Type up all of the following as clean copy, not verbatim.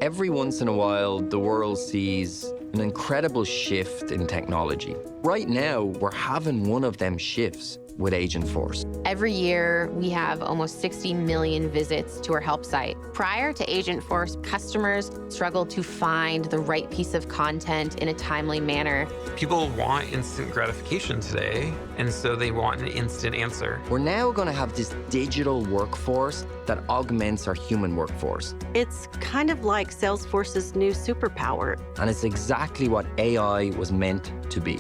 Every once in a while, the world sees an incredible shift in technology. Right now, we're having one of them shifts with Agentforce. Every year, we have almost 60 million visits to our help site. Prior to Agentforce, customers struggled to find the right piece of content in a timely manner. People want instant gratification today, and so they want an instant answer. We're now going to have this digital workforce that augments our human workforce. It's kind of like Salesforce's new superpower. And it's exactly what AI was meant to be.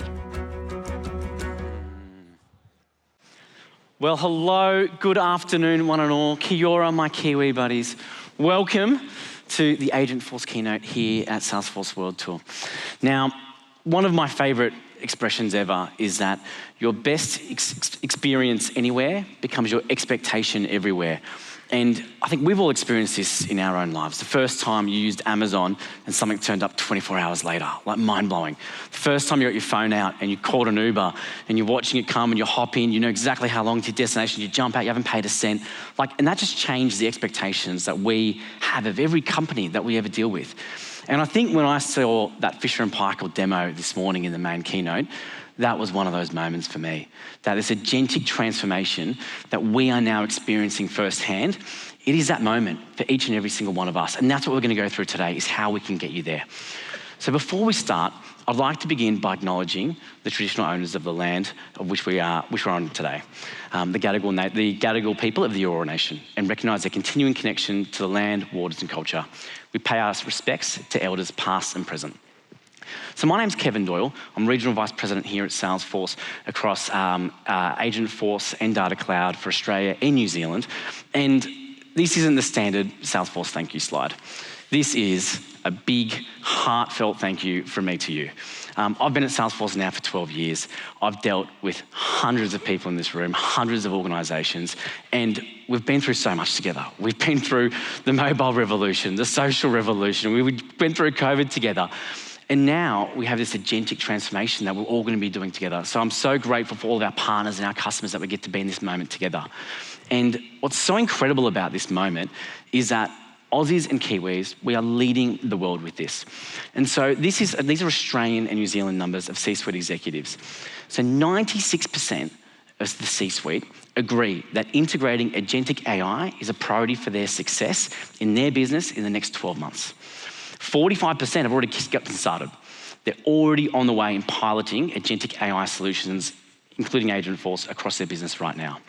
Well, hello, good afternoon, one and all. Kia ora, my Kiwi buddies. Welcome to the Agentforce keynote here at Salesforce World Tour. Now, one of my favorite expressions ever is that your best experience anywhere becomes your expectation everywhere. And I think we've all experienced this in our own lives. The first time you used Amazon and something turned up 24 hours later, like mind-blowing. The first time you got your phone out and you called an Uber and you're watching it come and you hop in, you know exactly how long to your destination, you jump out, you haven't paid a cent. And that just changed the expectations that we have of every company that we ever deal with. And I think when I saw that Fisher & Paykel demo this morning in the main keynote, that was one of those moments for me. That this agentic transformation that we are now experiencing firsthand, it is that moment for each and every single one of us. And that's what we're going to go through today, is how we can get you there. So before we start, I'd like to begin by acknowledging the traditional owners of the land of which we're on today, the Gadigal people of the Eora Nation, and recognise their continuing connection to the land, waters and culture. We pay our respects to elders past and present. So my name's Kevin Doyle. I'm Regional Vice President here at Salesforce across Agentforce and Data Cloud for Australia and New Zealand. And this isn't the standard Salesforce thank you slide. This is a big, heartfelt thank you from me to you. I've been at Salesforce now for 12 years. I've dealt with hundreds of people in this room, hundreds of organisations, and we've been through so much together. We've been through the mobile revolution, the social revolution. We went through COVID together. And now we have this agentic transformation that we're all going to be doing together. So I'm so grateful for all of our partners and our customers that we get to be in this moment together. And what's so incredible about this moment is that Aussies and Kiwis, we are leading the world with this. And so these are Australian and New Zealand numbers of C-suite executives. So 96% of the C-suite agree that integrating agentic AI is a priority for their success in their business in the next 12 months. 45% have already gotten started. They're already on the way in piloting agentic AI solutions, including Agentforce, across their business right now.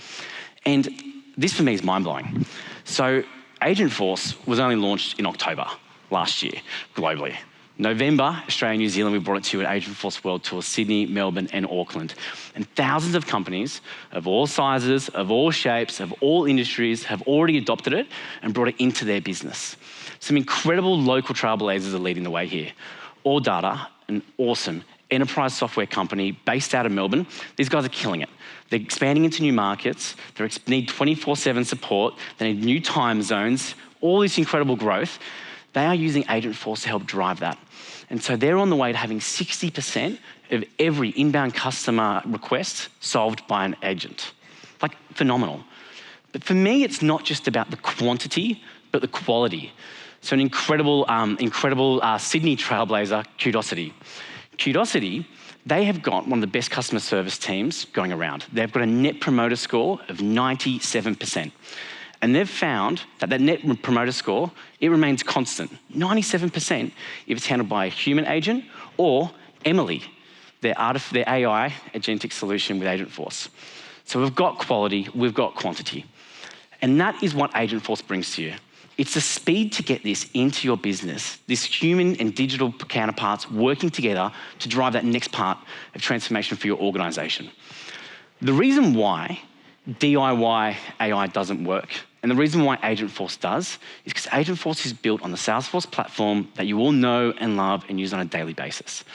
And this for me is mind-blowing. So Agentforce was only launched in October last year, globally. November, Australia and New Zealand, we brought it to you at Agentforce World Tour, Sydney, Melbourne and Auckland. And thousands of companies of all sizes, of all shapes, of all industries have already adopted it and brought it into their business. Some incredible local trailblazers are leading the way here. All Data, an awesome enterprise software company based out of Melbourne. These guys are killing it. They're expanding into new markets. They need 24/7 support. They need new time zones, all this incredible growth. They are using Agentforce to help drive that. And so they're on the way to having 60% of every inbound customer request solved by an agent. Phenomenal. But for me, it's not just about the quantity, but the quality. So an incredible Sydney trailblazer, Cudosity. Cudosity, they have got one of the best customer service teams going around. They've got a net promoter score of 97%. And they've found that net promoter score, it remains constant, 97%, if it's handled by a human agent or Emily, their AI agentic solution with Agentforce. So we've got quality, we've got quantity. And that is what Agentforce brings to you. It's the speed to get this into your business, this human and digital counterparts working together to drive that next part of transformation for your organization. The reason why DIY AI doesn't work, and the reason why Agentforce does, is because Agentforce is built on the Salesforce platform that you all know and love and use on a daily basis.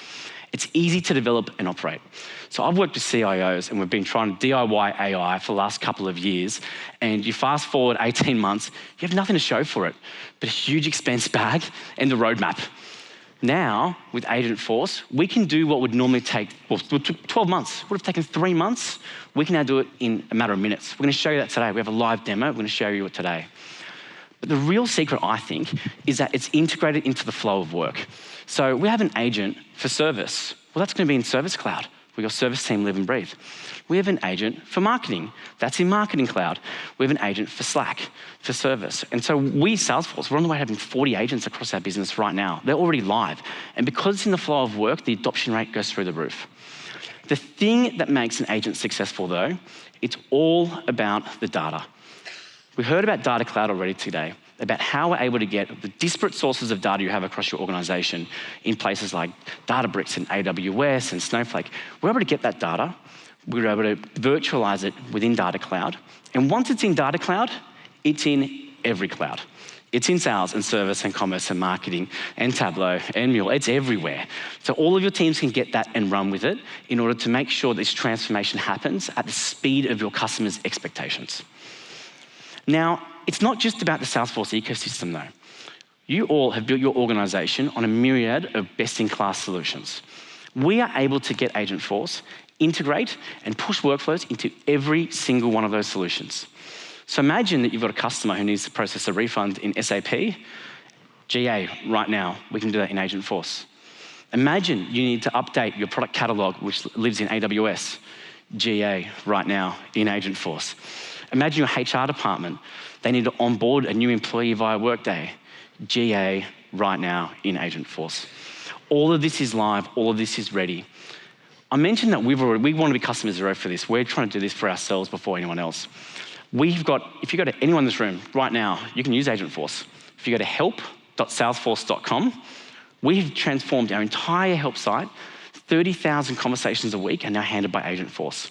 It's easy to develop and operate. So I've worked with CIOs and we've been trying to DIY AI for the last couple of years, and you fast forward 18 months, you have nothing to show for it, but a huge expense bag and the roadmap. Now, with Agentforce, we can do what would normally take, it took 12 months, would have taken 3 months. We can now do it in a matter of minutes. We're going to show you that today. We have a live demo. We're going to show you it today. But the real secret, I think, is that it's integrated into the flow of work. So we have an agent for service. Well, that's going to be in Service Cloud, where your service team live and breathe. We have an agent for marketing. That's in Marketing Cloud. We have an agent for Slack, for service. And so we, Salesforce, we're on the way to having 40 agents across our business right now. They're already live. And because it's in the flow of work, the adoption rate goes through the roof. The thing that makes an agent successful, though, it's all about the data. We heard about Data Cloud already today, about how we're able to get the disparate sources of data you have across your organization in places like Databricks and AWS and Snowflake. We're able to get that data. We're able to virtualize it within Data Cloud. And once it's in Data Cloud, it's in every cloud. It's in sales and service and commerce and marketing and Tableau and Mule. It's everywhere. So all of your teams can get that and run with it in order to make sure this transformation happens at the speed of your customers' expectations. Now, it's not just about the Salesforce ecosystem, though. You all have built your organization on a myriad of best-in-class solutions. We are able to get Agentforce, integrate, and push workflows into every single one of those solutions. So imagine that you've got a customer who needs to process a refund in SAP, GA right now. We can do that in Agentforce. Imagine you need to update your product catalog, which lives in AWS, GA right now in Agentforce. Imagine your HR department. They need to onboard a new employee via Workday, GA right now in Agentforce. All of this is live, all of this is ready. I mentioned that we want to be customer zero for this. We're trying to do this for ourselves before anyone else. If you go to anyone in this room right now, you can use Agentforce. If you go to help.salesforce.com, we've transformed our entire help site. 30,000 conversations a week are now handled by Agentforce.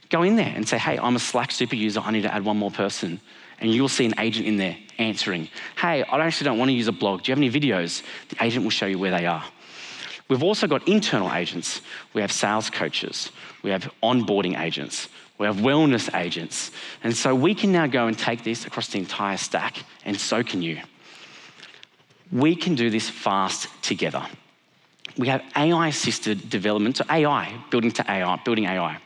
Go in there and say, hey, I'm a Slack super user, I need to add one more person. And you'll see an agent in there answering, hey, I actually don't want to use a blog. Do you have any videos? The agent will show you where they are. We've also got internal agents. We have sales coaches. We have onboarding agents. We have wellness agents. And so we can now go and take this across the entire stack, and so can you. We can do this fast together. We have AI-assisted development, so AI, building AI.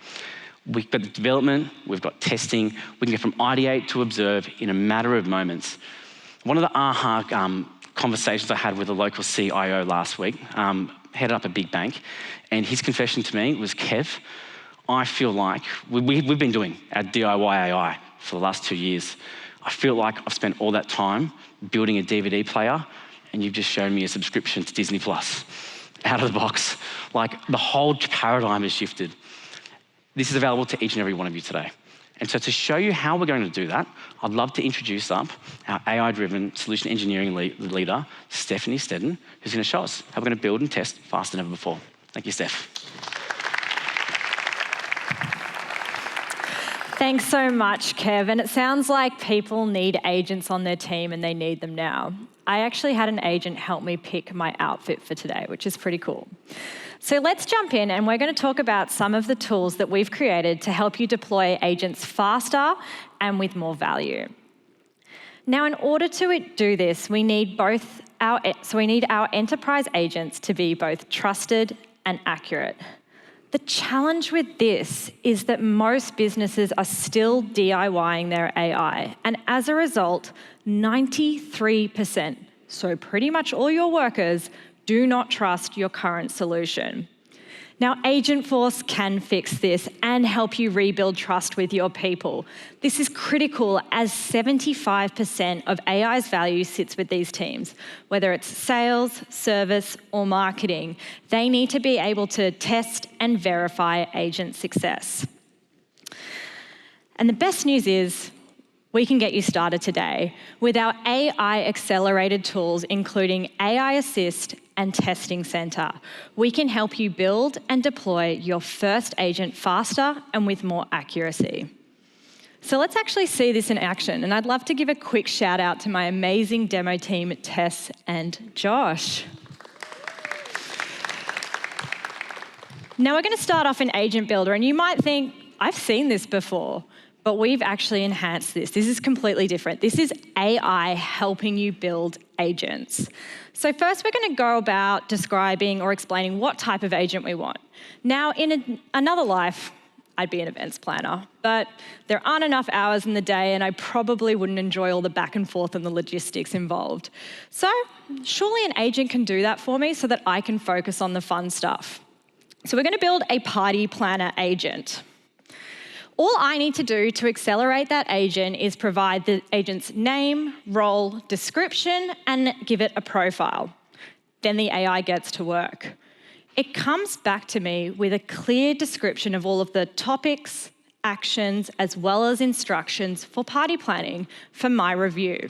We've got the development, we've got testing. We can go from ideate to observe in a matter of moments. One of the aha conversations I had with a local CIO last week, headed up a big bank, and his confession to me was, Kev, I feel like we've been doing our DIY AI for the last 2 years. I feel like I've spent all that time building a DVD player, and you've just shown me a subscription to Disney Plus out of the box. Like, the whole paradigm has shifted. This is available to each and every one of you today. And so to show you how we're going to do that, I'd love to introduce up our AI-driven solution engineering leader, Stephanie Stedden, who's going to show us how we're going to build and test faster than ever before. Thank you, Steph. Thanks so much, Kev. And it sounds like people need agents on their team and they need them now. I actually had an agent help me pick my outfit for today, which is pretty cool. So let's jump in, and we're going to talk about some of the tools that we've created to help you deploy agents faster and with more value. Now, in order to do this, we need our enterprise agents to be both trusted and accurate. The challenge with this is that most businesses are still DIYing their AI, and as a result, 93%, so pretty much all your workers, do not trust your current solution. Now, Agentforce can fix this and help you rebuild trust with your people. This is critical as 75% of AI's value sits with these teams. Whether it's sales, service, or marketing, they need to be able to test and verify agent success. And the best news is, we can get you started today with our AI-accelerated tools, including AI Assist and Testing Center. We can help you build and deploy your first agent faster and with more accuracy. So let's actually see this in action. And I'd love to give a quick shout out to my amazing demo team, Tess and Josh. Now we're going to start off in Agent Builder, and you might think, I've seen this before. But we've actually enhanced this. This is completely different. This is AI helping you build agents. So first, we're going to go about describing or explaining what type of agent we want. Now, in another life, I'd be an events planner. But there aren't enough hours in the day, and I probably wouldn't enjoy all the back and forth and the logistics involved. So surely an agent can do that for me so that I can focus on the fun stuff. So we're going to build a party planner agent. All I need to do to accelerate that agent is provide the agent's name, role, description, and give it a profile. Then the AI gets to work. It comes back to me with a clear description of all of the topics, actions, as well as instructions for party planning for my review.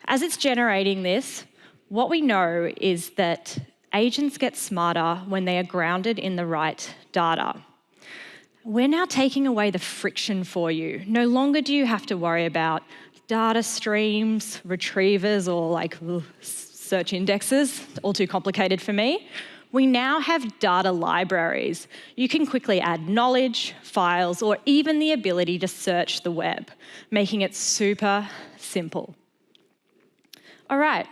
As it's generating this, what we know is that agents get smarter when they are grounded in the right data. We're now taking away the friction for you. No longer do you have to worry about data streams, retrievers, or search indexes, all too complicated for me. We now have data libraries. You can quickly add knowledge, files, or even the ability to search the web, making it super simple. All right,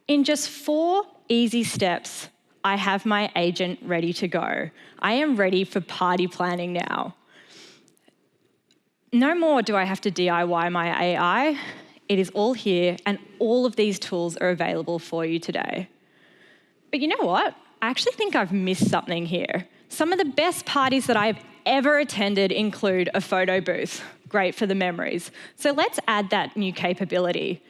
in just 4 easy steps, I have my agent ready to go. I am ready for party planning now. No more do I have to DIY my AI. It is all here, and all of these tools are available for you today. But you know what? I actually think I've missed something here. Some of the best parties that I've ever attended include a photo booth. Great for the memories. So let's add that new capability.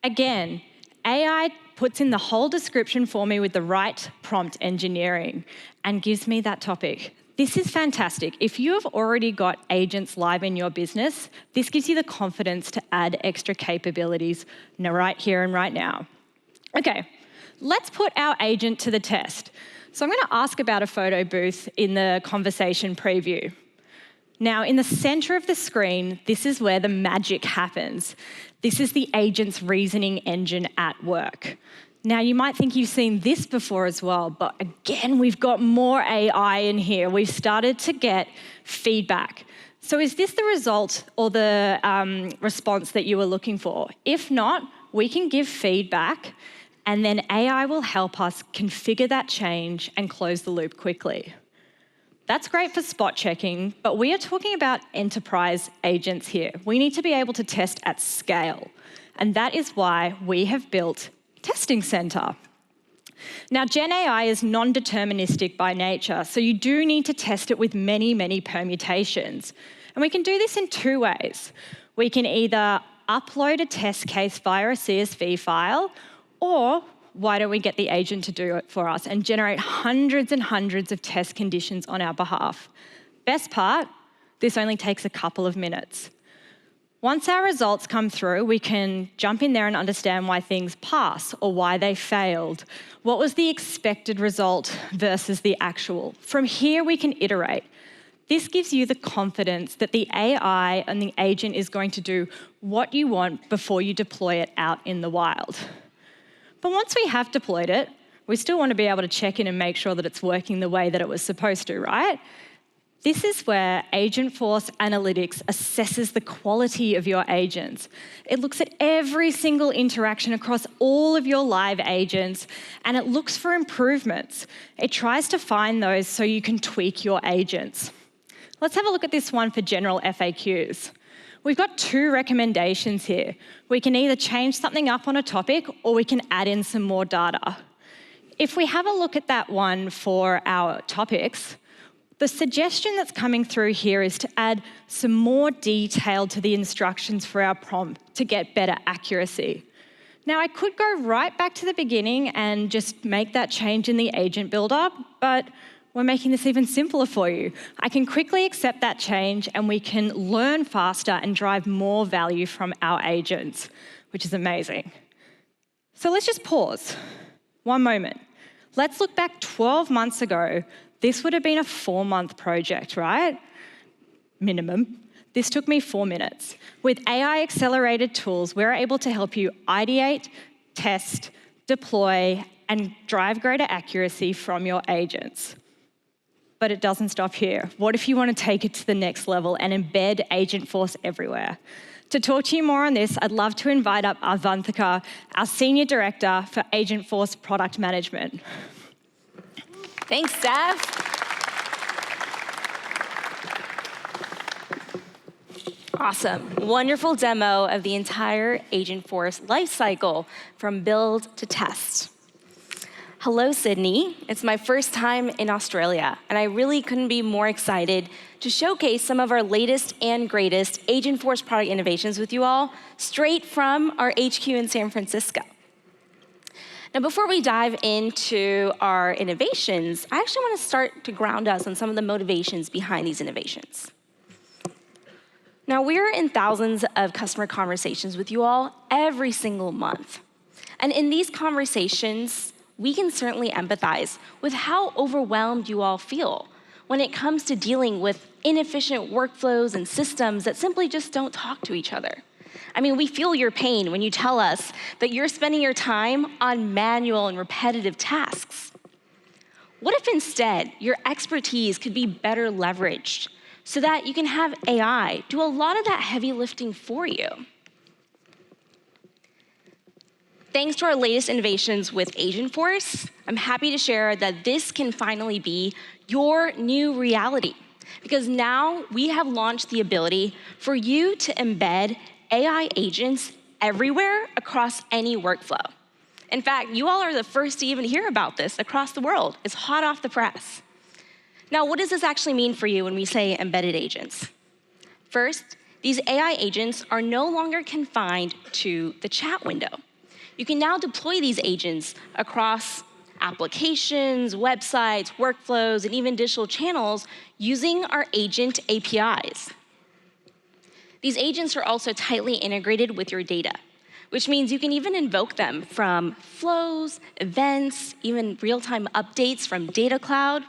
Again, AI puts in the whole description for me with the right prompt engineering and gives me that topic. This is fantastic. If you have already got agents live in your business, this gives you the confidence to add extra capabilities right here and right now. Okay, let's put our agent to the test. So I'm going to ask about a photo booth in the conversation preview. Now, in the center of the screen, this is where the magic happens. This is the agent's reasoning engine at work. Now, you might think you've seen this before as well, but again, we've got more AI in here. We've started to get feedback. So is this the result or the response that you were looking for? If not, we can give feedback, and then AI will help us configure that change and close the loop quickly. That's great for spot checking, but we are talking about enterprise agents here. We need to be able to test at scale, and that is why we have built Testing Center. Now, Gen AI is non-deterministic by nature, so you do need to test it with many, many permutations. And we can do this in 2 ways. We can either upload a test case via a CSV file, or why don't we get the agent to do it for us and generate hundreds and hundreds of test conditions on our behalf? Best part, this only takes a couple of minutes. Once our results come through, we can jump in there and understand why things pass or why they failed. What was the expected result versus the actual? From here, we can iterate. This gives you the confidence that the AI and the agent is going to do what you want before you deploy it out in the wild. But once we have deployed it, we still want to be able to check in and make sure that it's working the way that it was supposed to, right? This is where Agentforce Analytics assesses the quality of your agents. It looks at every single interaction across all of your live agents, and it looks for improvements. It tries to find those so you can tweak your agents. Let's have a look at this one for general FAQs. We've got 2 recommendations here. We can either change something up on a topic, or we can add in some more data. If we have a look at that one for our topics, the suggestion that's coming through here is to add some more detail to the instructions for our prompt to get better accuracy. Now, I could go right back to the beginning and just make that change in the agent builder, but we're making this even simpler for you. I can quickly accept that change, and we can learn faster and drive more value from our agents, which is amazing. So let's just pause. 1 moment. Let's look back 12 months ago. This would have been a 4-month project, right? Minimum. This took me 4 minutes. With AI accelerated tools, we're able to help you ideate, test, deploy, and drive greater accuracy from your agents. But it doesn't stop here. What if you want to take it to the next level and embed Agentforce everywhere? To talk to you more on this, I'd love to invite up Avantika, our Senior Director for Agentforce Product Management. Thanks, Steph. Awesome. Wonderful demo of the entire Agentforce lifecycle from build to test. Hello, Sydney. It's my first time in Australia, and I really couldn't be more excited to showcase some of our latest and greatest Agentforce product innovations with you all, straight from our HQ in San Francisco. Now, before we dive into our innovations, I actually want to start to ground us on some of the motivations behind these innovations. Now, we're in thousands of customer conversations with you all every single month. And in these conversations, we can certainly empathize with how overwhelmed you all feel when it comes to dealing with inefficient workflows and systems that simply just don't talk to each other. I mean, we feel your pain when you tell us that you're spending your time on manual and repetitive tasks. What if instead your expertise could be better leveraged so that you can have AI do a lot of that heavy lifting for you? Thanks to our latest innovations with Agentforce, I'm happy to share that this can finally be your new reality, because now we have launched the ability for you to embed AI agents everywhere across any workflow. In fact, you all are the first to even hear about this across the world. It's hot off the press. Now, what does this actually mean for you when we say embedded agents? First, these AI agents are no longer confined to the chat window. You can now deploy these agents across applications, websites, workflows, and even digital channels using our agent APIs. These agents are also tightly integrated with your data, which means you can even invoke them from flows, events, even real-time updates from Data Cloud.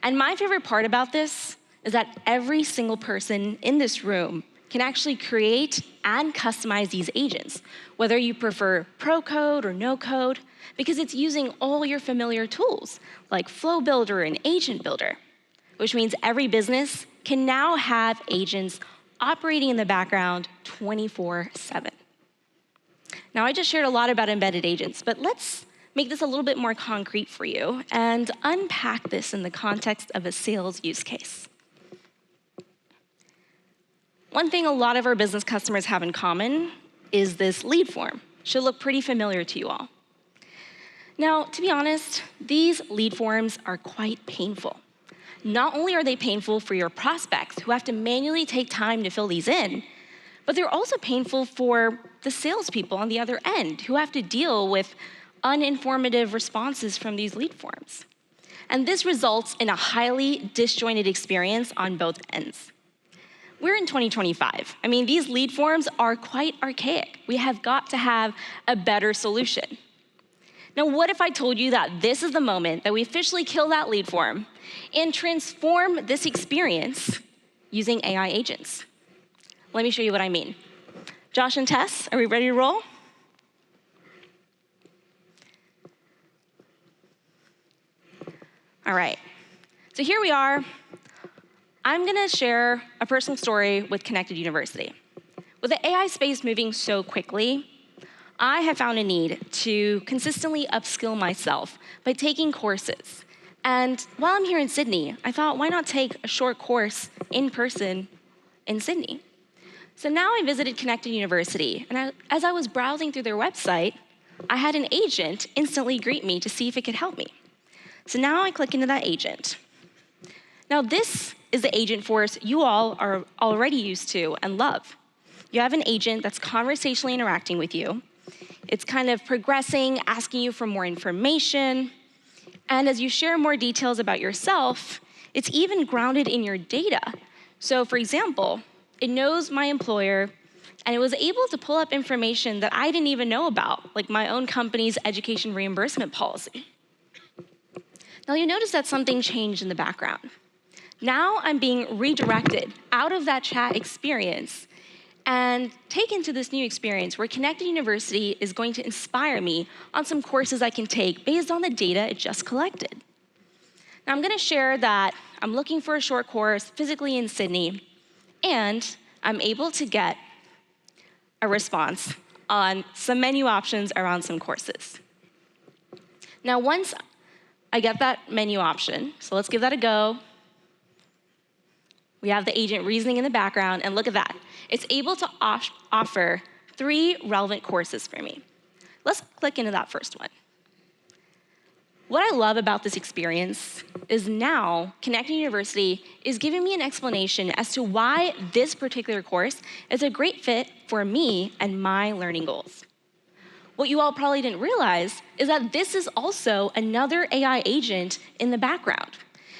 And my favorite part about this is that every single person in this room can actually create and customize these agents, whether you prefer pro code or no code, because it's using all your familiar tools like Flow Builder and Agent Builder, which means every business can now have agents operating in the background 24/7. Now, I just shared a lot about embedded agents, but let's make this a little bit more concrete for you and unpack this in the context of a sales use case. One thing a lot of our business customers have in common is this lead form. Should look pretty familiar to you all. Now, to be honest, these lead forms are quite painful. Not only are they painful for your prospects who have to manually take time to fill these in, but they're also painful for the salespeople on the other end who have to deal with uninformative responses from these lead forms. And this results in a highly disjointed experience on both ends. We're in 2025. I mean, these lead forms are quite archaic. We have got to have a better solution. Now, what if I told you that this is the moment that we officially kill that lead form and transform this experience using AI agents? Let me show you what I mean. Josh and Tess, are we ready to roll? All right, so here we are. I'm gonna share a personal story with Connected University. With the AI space moving so quickly, I have found a need to consistently upskill myself by taking courses. And while I'm here in Sydney, I thought, why not take a short course in person in Sydney? So now I visited Connected University, and as I was browsing through their website, I had an agent instantly greet me to see if it could help me. So now I click into that agent. Now this is the Agentforce you all are already used to and love. You have an agent that's conversationally interacting with you. It's kind of progressing, asking you for more information. And as you share more details about yourself, it's even grounded in your data. So for example, it knows my employer, and it was able to pull up information that I didn't even know about, like my own company's education reimbursement policy. Now you notice that something changed in the background. Now I'm being redirected out of that chat experience and taken to this new experience where Connected University is going to inspire me on some courses I can take based on the data it just collected. Now I'm gonna share that I'm looking for a short course physically in Sydney, and I'm able to get a response on some menu options around some courses. Now once I get that menu option, so let's give that a go. We have the agent reasoning in the background, and look at that. It's able to offer 3 relevant courses for me. Let's click into that first one. What I love about this experience is now Connected University is giving me an explanation as to why this particular course is a great fit for me and my learning goals. What you all probably didn't realize is that this is also another AI agent in the background,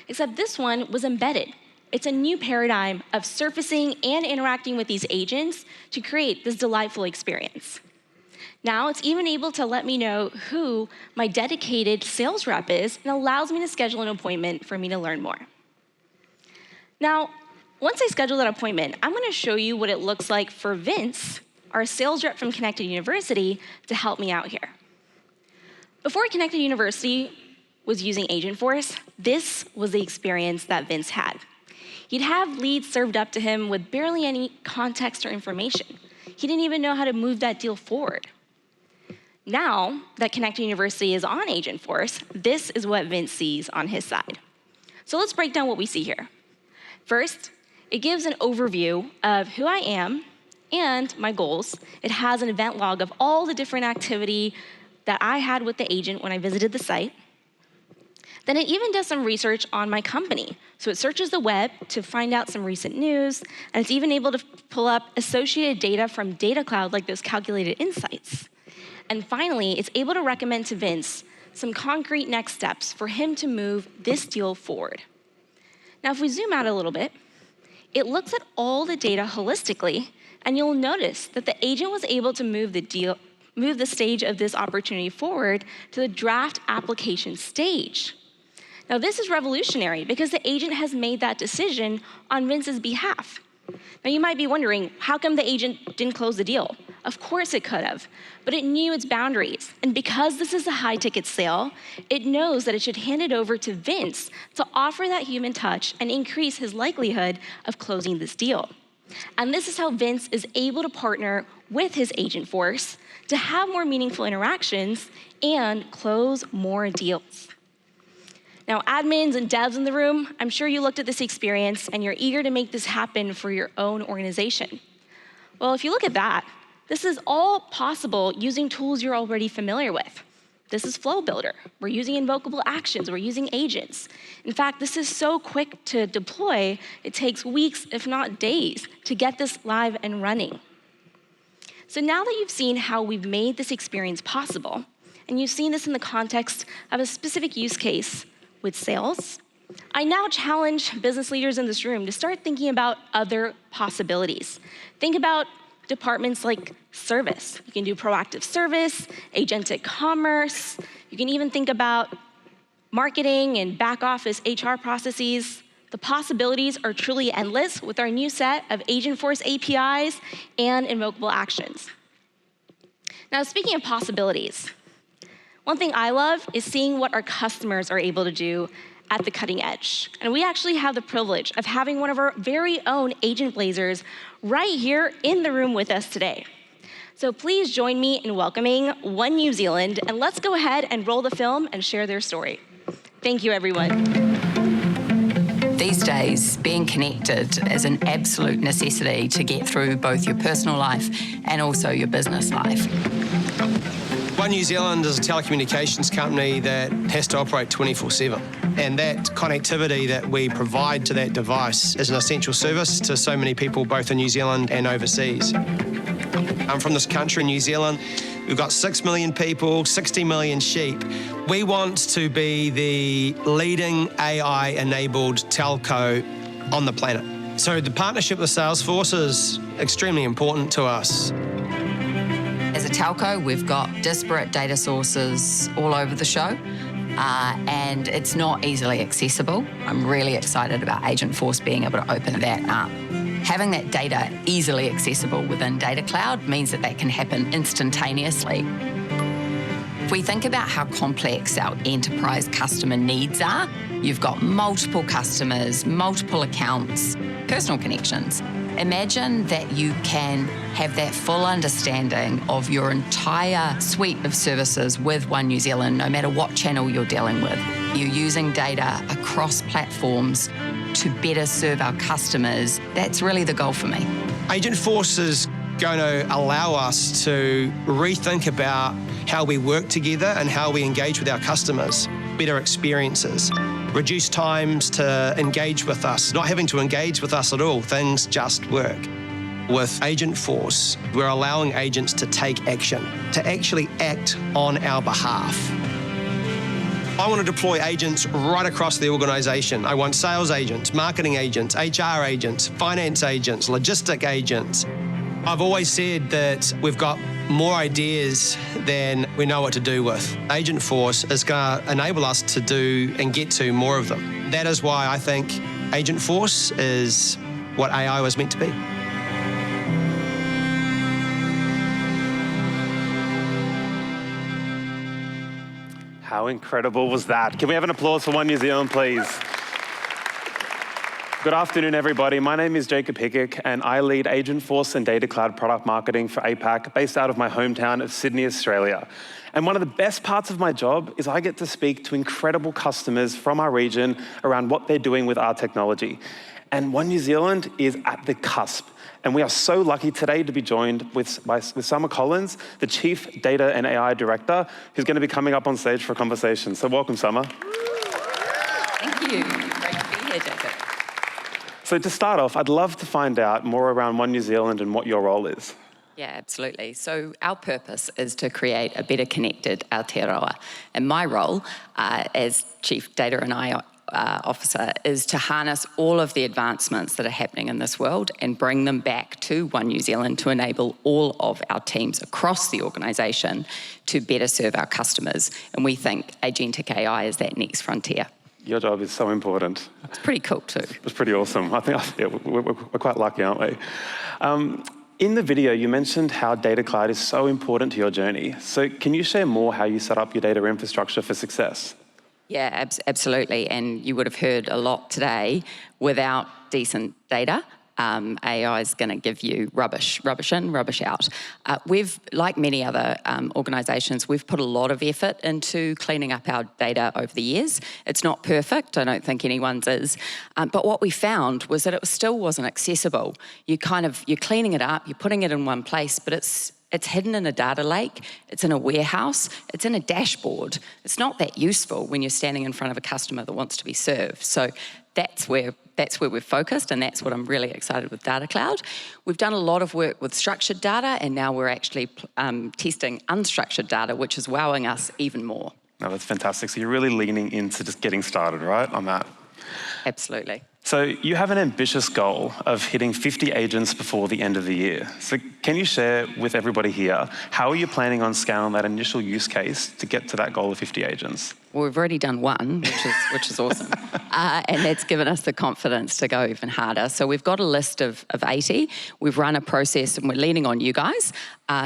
except this one was embedded. It's a new paradigm of surfacing and interacting with these agents to create this delightful experience. Now it's even able to let me know who my dedicated sales rep is and allows me to schedule an appointment for me to learn more. Now, once I schedule that appointment, I'm going to show you what it looks like for Vince, our sales rep from Connected University, to help me out here. Before Connected University was using Agentforce, this was the experience that Vince had. He'd have leads served up to him with barely any context or information. He didn't even know how to move that deal forward. Now that Connected University is on Agentforce, this is what Vince sees on his side. So let's break down what we see here. First, it gives an overview of who I am and my goals. It has an event log of all the different activity that I had with the agent when I visited the site. Then it even does some research on my company. So it searches the web to find out some recent news, and it's even able to pull up associated data from Data Cloud, like those calculated insights. And finally, it's able to recommend to Vince some concrete next steps for him to move this deal forward. Now, if we zoom out a little bit, it looks at all the data holistically, and you'll notice that the agent was able to move the stage of this opportunity forward to the draft application stage. Now, this is revolutionary because the agent has made that decision on Vince's behalf. Now, you might be wondering, how come the agent didn't close the deal? Of course it could have, but it knew its boundaries. And because this is a high-ticket sale, it knows that it should hand it over to Vince to offer that human touch and increase his likelihood of closing this deal. And this is how Vince is able to partner with his Agentforce to have more meaningful interactions and close more deals. Now, admins and devs in the room, I'm sure you looked at this experience and you're eager to make this happen for your own organization. Well, if you look at that, this is all possible using tools you're already familiar with. This is Flow Builder. We're using invocable actions. We're using agents. In fact, this is so quick to deploy, it takes weeks, if not days, to get this live and running. So now that you've seen how we've made this experience possible, and you've seen this in the context of a specific use case with sales, I now challenge business leaders in this room to start thinking about other possibilities. Think about departments like service. You can do proactive service, agentic commerce. You can even think about marketing and back office HR processes. The possibilities are truly endless with our new set of Agentforce APIs and invocable actions. Now, speaking of possibilities, one thing I love is seeing what our customers are able to do at the cutting edge. And we actually have the privilege of having one of our very own agent blazers right here in the room with us today. So please join me in welcoming One New Zealand, and let's go ahead and roll the film and share their story. Thank you, everyone. These days, being connected is an absolute necessity to get through both your personal life and also your business life. One New Zealand is a telecommunications company that has to operate 24/7. And that connectivity that we provide to that device is an essential service to so many people, both in New Zealand and overseas. I'm from this country, New Zealand. We've got 6 million people, 60 million sheep. We want to be the leading AI-enabled telco on the planet. So the partnership with Salesforce is extremely important to us. As a telco, we've got disparate data sources all over the show, and it's not easily accessible. I'm really excited about Agentforce being able to open that up. Having that data easily accessible within Data Cloud means that that can happen instantaneously. If we think about how complex our enterprise customer needs are, you've got multiple customers, multiple accounts, personal connections. Imagine that you can have that full understanding of your entire suite of services with One New Zealand, no matter what channel you're dealing with. You're using data across platforms to better serve our customers, that's really the goal for me. Agentforce is going to allow us to rethink about how we work together and how we engage with our customers. Better experiences, reduce times to engage with us, not having to engage with us at all, things just work. With Agentforce, we're allowing agents to take action, to actually act on our behalf. I want to deploy agents right across the organisation. I want sales agents, marketing agents, HR agents, finance agents, logistic agents. I've always said that we've got more ideas than we know what to do with. Agentforce is going to enable us to do and get to more of them. That is why I think Agentforce is what AI was meant to be. How incredible was that? Can we have an applause for One New Zealand, please? Good afternoon, everybody. My name is Jacob Hickick, and I lead Agentforce and Data Cloud product marketing for APAC, based out of my hometown of Sydney, Australia. And one of the best parts of my job is I get to speak to incredible customers from our region around what they're doing with our technology. And One New Zealand is at the cusp. And we are so lucky today to be joined with Summer Collins, the Chief Data and AI Director, who's going to be coming up on stage for a conversation. So welcome, Summer. Thank you. Great to be here, Jacob. So to start off, I'd love to find out more around One New Zealand and what your role is. Yeah, absolutely. So our purpose is to create a better connected Aotearoa. And my role as Chief Data and AI Officer is to harness all of the advancements that are happening in this world and bring them back to One New Zealand to enable all of our teams across the organisation to better serve our customers. And we think Agentic AI is that next frontier. Your job is so important. It's pretty cool too. It's pretty awesome. I think yeah, we're quite lucky, aren't we? In the video, you mentioned how Data Cloud is so important to your journey. So can you share more how you set up your data infrastructure for success? Yeah, absolutely. And you would have heard a lot today. Without decent data, AI is going to give you rubbish in, rubbish out. We've, like many other organisations, we've put a lot of effort into cleaning up our data over the years. It's not perfect, I don't think anyone's is. But what we found was that it still wasn't accessible. You're cleaning it up, you're putting it in one place, but it's hidden in a data lake, it's in a warehouse, it's in a dashboard. It's not that useful when you're standing in front of a customer that wants to be served. So that's where we've focused, and that's what I'm really excited with Data Cloud. We've done a lot of work with structured data, and now we're actually testing unstructured data, which is wowing us even more. No, that's fantastic. So you're really leaning into just getting started, right, on that? Absolutely. So you have an ambitious goal of hitting 50 agents before the end of the year. So can you share with everybody here, how are you planning on scaling that initial use case to get to that goal of 50 agents? Well, we've already done one, which is awesome. And that's given us the confidence to go even harder. So we've got a list of 80. We've run a process, and we're leaning on you guys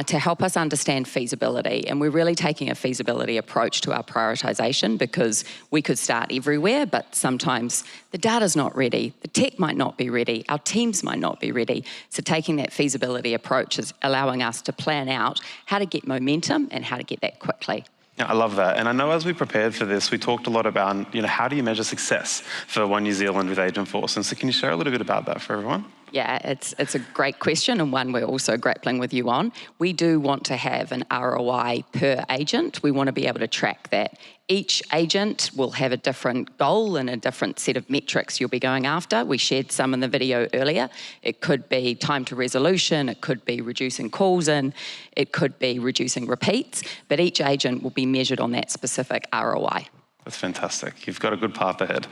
to help us understand feasibility. And we're really taking a feasibility approach to our prioritisation, because we could start everywhere, but sometimes the data's not ready, the tech might not be ready, our teams might not be ready. So taking that feasibility approach is allowing us to plan out how to get momentum and how to get that quickly. Yeah, I love that. And I know as we prepared for this, we talked a lot about, how do you measure success for One New Zealand with Agentforce? And so can you share a little bit about that for everyone? Yeah, it's a great question, and one we're also grappling with you on. We do want to have an ROI per agent. We want to be able to track that. Each agent will have a different goal and a different set of metrics you'll be going after. We shared some in the video earlier. It could be time to resolution, it could be reducing calls in, it could be reducing repeats, but each agent will be measured on that specific ROI. That's fantastic. You've got a good path ahead.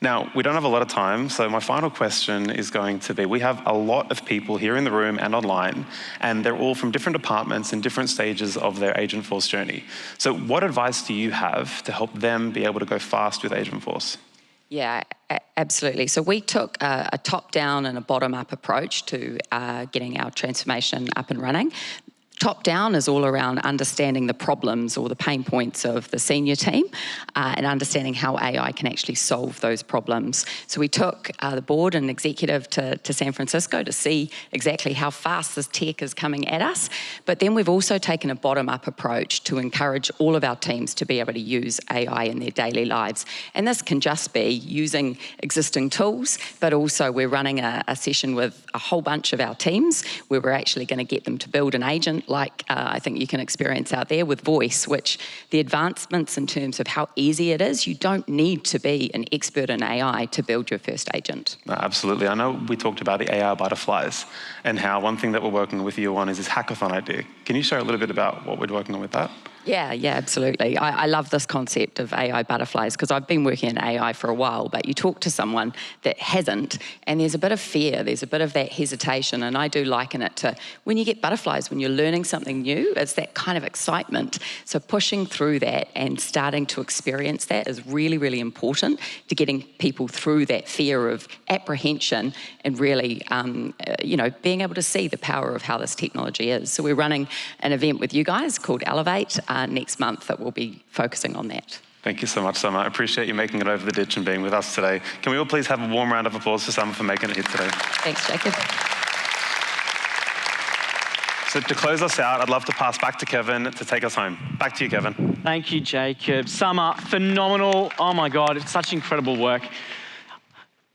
Now, we don't have a lot of time, so my final question is going to be, we have a lot of people here in the room and online, and they're all from different departments and different stages of their Agentforce journey. So what advice do you have to help them be able to go fast with Agentforce? Yeah, absolutely. So we took a top-down and a bottom-up approach to getting our transformation up and running. Top down is all around understanding the problems or the pain points of the senior team and understanding how AI can actually solve those problems. So we took the board and executive to San Francisco to see exactly how fast this tech is coming at us. But then we've also taken a bottom-up approach to encourage all of our teams to be able to use AI in their daily lives. And this can just be using existing tools, but also we're running a session with a whole bunch of our teams where we're actually going to get them to build an agent like I think you can experience out there with voice, which the advancements in terms of how easy it is, you don't need to be an expert in AI to build your first agent. No, absolutely. I know we talked about the AI butterflies and how one thing that we're working with you on is this hackathon idea. Can you share a little bit about what we're working on with that? Yeah, absolutely. I love this concept of AI butterflies because I've been working in AI for a while, but you talk to someone that hasn't and there's a bit of fear, there's a bit of that hesitation, and I do liken it to when you get butterflies, when you're learning something new, it's that kind of excitement. So pushing through that and starting to experience that is really, really important to getting people through that fear of apprehension and really, being able to see the power of how this technology is. So we're running an event with you guys called Elevate next month that will be focusing on that. Thank you so much, Summer. I appreciate you making it over the ditch and being with us today. Can we all please have a warm round of applause for Summer for making it here today? Thanks, Jacob. So to close us out, I'd love to pass back to Kevin to take us home. Back to you, Kevin. Thank you, Jacob. Summer, phenomenal. Oh my God, it's such incredible work.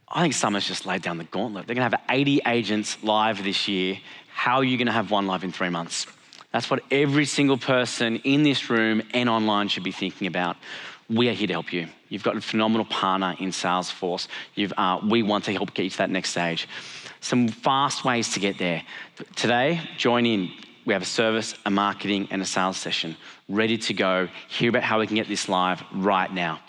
I think Summer's just laid down the gauntlet. They're going to have 80 agents live this year. How are you going to have one live in 3 months? That's what every single person in this room and online should be thinking about. We are here to help you. You've got a phenomenal partner in Salesforce. We want to help get you to that next stage. Some fast ways to get there. Today, join in. We have a service, a marketing, and a sales session ready to go. Hear about how we can get this live right now.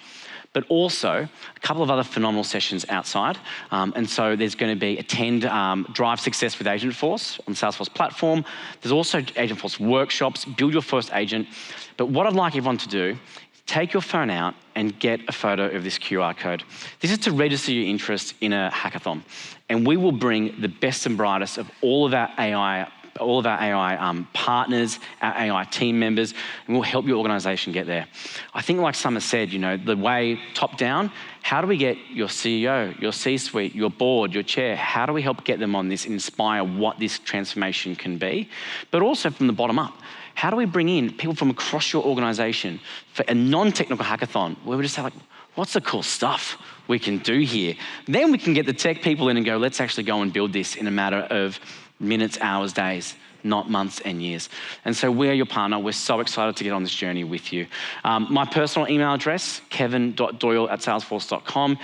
But also a couple of other phenomenal sessions outside. And so there's going to be attend Drive Success with Agentforce on the Salesforce platform. There's also Agentforce workshops, build your first agent. But what I'd like everyone to do, take your phone out and get a photo of this QR code. This is to register your interest in a hackathon. And we will bring the best and brightest of all of our AI partners, our AI team members, and we'll help your organization get there. I think like Summer said, the way top down, how do we get your CEO, your C-suite, your board, your chair, how do we help get them on this and inspire what this transformation can be? But also from the bottom up, how do we bring in people from across your organization for a non-technical hackathon where we just have what's the cool stuff we can do here? Then we can get the tech people in and go, let's actually go and build this in a matter of minutes, hours, days, not months and years. And so we're your partner. We're so excited to get on this journey with you. My personal email address, kevin.doyle@salesforce.com.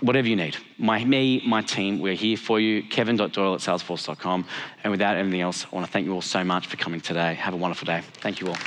Whatever you need. My team, we're here for you. kevin.doyle@salesforce.com. And without anything else, I want to thank you all so much for coming today. Have a wonderful day. Thank you all.